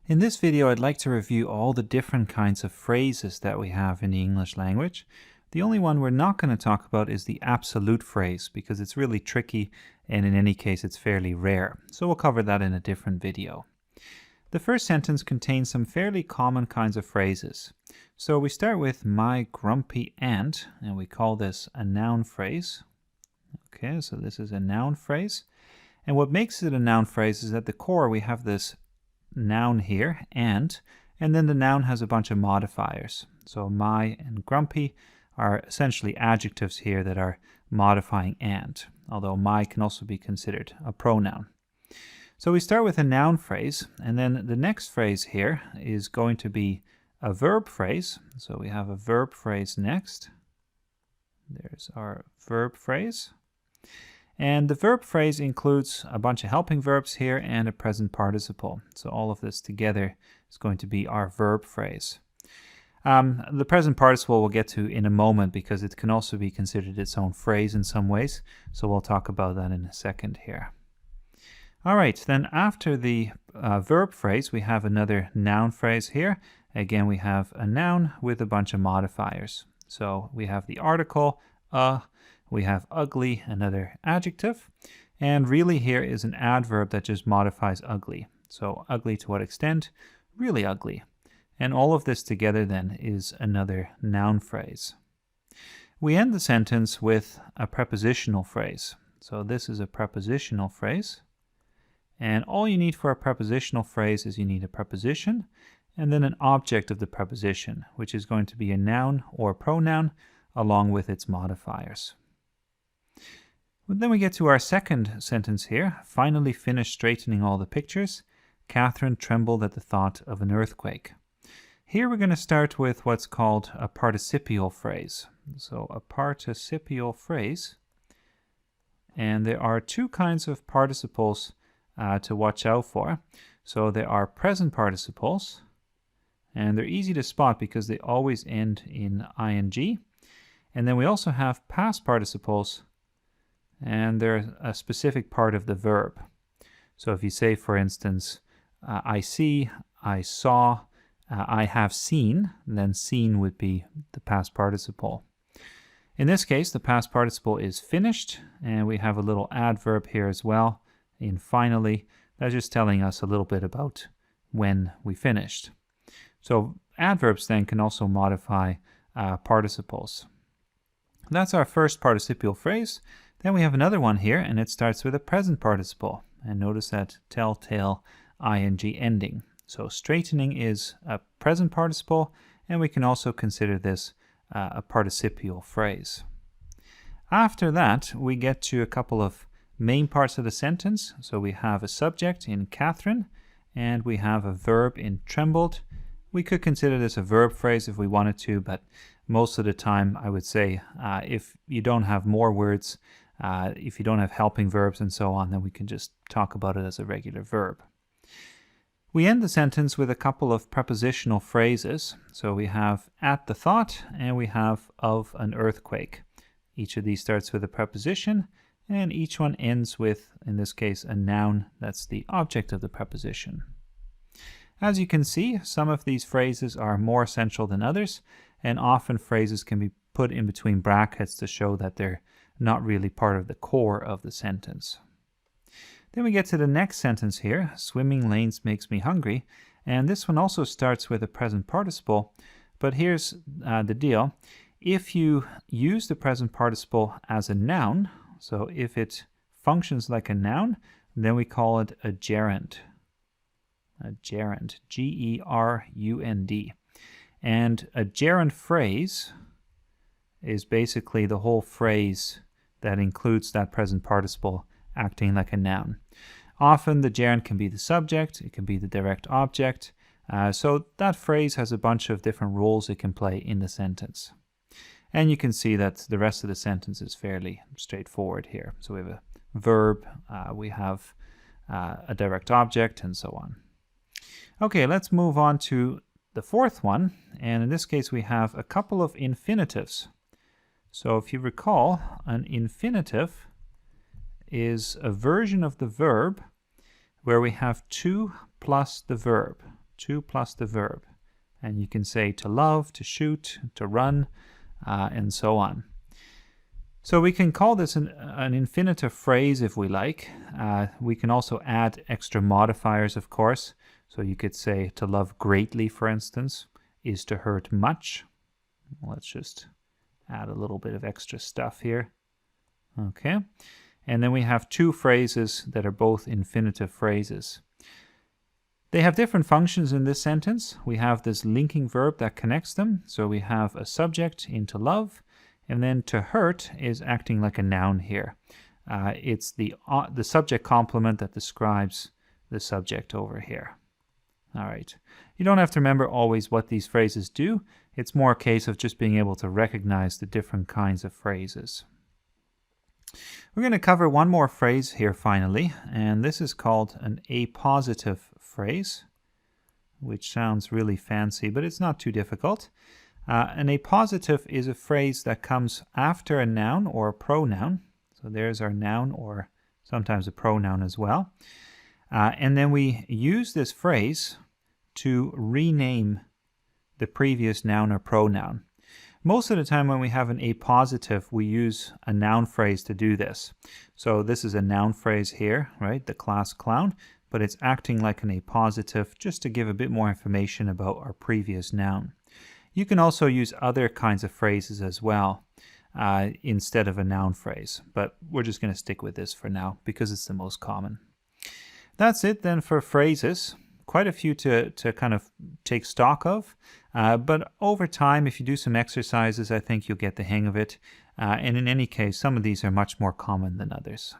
In this video, I'd like to review all the different kinds of phrases that we have in the English language. The only one we're not going to talk about is the absolute phrase because it's really tricky and in any case it's fairly rare. So we'll cover that in a different video. The first sentence contains some fairly common kinds of phrases. So we start with my grumpy aunt, and we call this a noun phrase. Okay, so this is a noun phrase. And what makes it a noun phrase is at the core we have this noun here, and then the noun has a bunch of modifiers. So my and grumpy are essentially adjectives here that are modifying aunt, although my can also be considered a pronoun. So we start with a noun phrase, and then the next phrase here is going to be a verb phrase. So we have a verb phrase next. There's our verb phrase. And the verb phrase includes a bunch of helping verbs here and a present participle. So all of this together is going to be our verb phrase. The present participle we'll get to in a moment because it can also be considered its own phrase in some ways. So we'll talk about that in a second here. All right, then after the verb phrase, we have another noun phrase here. Again, we have a noun with a bunch of modifiers. So we have the article, we have ugly, another adjective, and really here is an adverb that just modifies ugly. So ugly to what extent? Really ugly. And all of this together then is another noun phrase. We end the sentence with a prepositional phrase. So this is a prepositional phrase. And all you need for a prepositional phrase is you need a preposition and then an object of the preposition, which is going to be a noun or pronoun along with its modifiers. Then we get to our second sentence here. Finally finished straightening all the pictures. Catherine trembled at the thought of an earthquake. Here we're going to start with what's called a participial phrase. So a participial phrase. And there are two kinds of participles to watch out for. So there are present participles, and they're easy to spot because they always end in ing. And then we also have past participles, and they're a specific part of the verb. So if you say, for instance, I see, I saw, I have seen, then seen would be the past participle. In this case, the past participle is finished, and we have a little adverb here as well in finally. That's just telling us a little bit about when we finished. So adverbs then can also modify participles. That's our first participial phrase. Then we have another one here, and it starts with a present participle. And notice that telltale ing ending. So straightening is a present participle, and we can also consider this a participial phrase. After that, we get to a couple of main parts of the sentence. So we have a subject in Catherine, and we have a verb in trembled. We could consider this a verb phrase if we wanted to, but most of the time I would say if you don't have more words, if you don't have helping verbs and so on, then we can just talk about it as a regular verb. We end the sentence with a couple of prepositional phrases. So we have at the thought, and we have of an earthquake. Each of these starts with a preposition, and each one ends with, in this case, a noun that's the object of the preposition. As you can see, some of these phrases are more essential than others, and often phrases can be put in between brackets to show that they're not really part of the core of the sentence. Then we get to the next sentence here, swimming lanes makes me hungry, and this one also starts with a present participle, but here's the deal. If you use the present participle as a noun, so if it functions like a noun, then we call it a gerund. A gerund, G-E-R-U-N-D. And a gerund phrase is basically the whole phrase that includes that present participle acting like a noun. Often the gerund can be the subject, it can be the direct object, so that phrase has a bunch of different roles it can play in the sentence. And you can see that the rest of the sentence is fairly straightforward here. So we have a verb, we have a direct object, and so on. Okay, let's move on to the fourth one, and in this case we have a couple of infinitives. So if you recall, an infinitive is a version of the verb where we have to plus the verb. To plus the verb. And you can say to love, to shoot, to run, and so on. So we can call this an infinitive phrase if we like. We can also add extra modifiers, of course. So you could say to love greatly, for instance, is to hurt much. Let's just add a little bit of extra stuff here. Okay. And then we have two phrases that are both infinitive phrases. They have different functions in this sentence. We have this linking verb that connects them. So we have a subject into love, and then to hurt is acting like a noun here. It's the subject complement that describes the subject over here. All right. You don't have to remember always what these phrases do. It's more a case of just being able to recognize the different kinds of phrases. We're going to cover one more phrase here finally, and this is called an appositive phrase, which sounds really fancy, but it's not too difficult. An appositive is a phrase that comes after a noun or a pronoun. So there's our noun, or sometimes a pronoun as well. And then we use this phrase to rename the previous noun or pronoun. Most of the time when we have an appositive, we use a noun phrase to do this. So this is a noun phrase here, right? The class clown, but it's acting like an appositive just to give a bit more information about our previous noun. You can also use other kinds of phrases as well instead of a noun phrase, but we're just going to stick with this for now because it's the most common. That's it then for phrases. Quite a few to kind of take stock of, but over time, if you do some exercises, I think you'll get the hang of it. And in any case, some of these are much more common than others.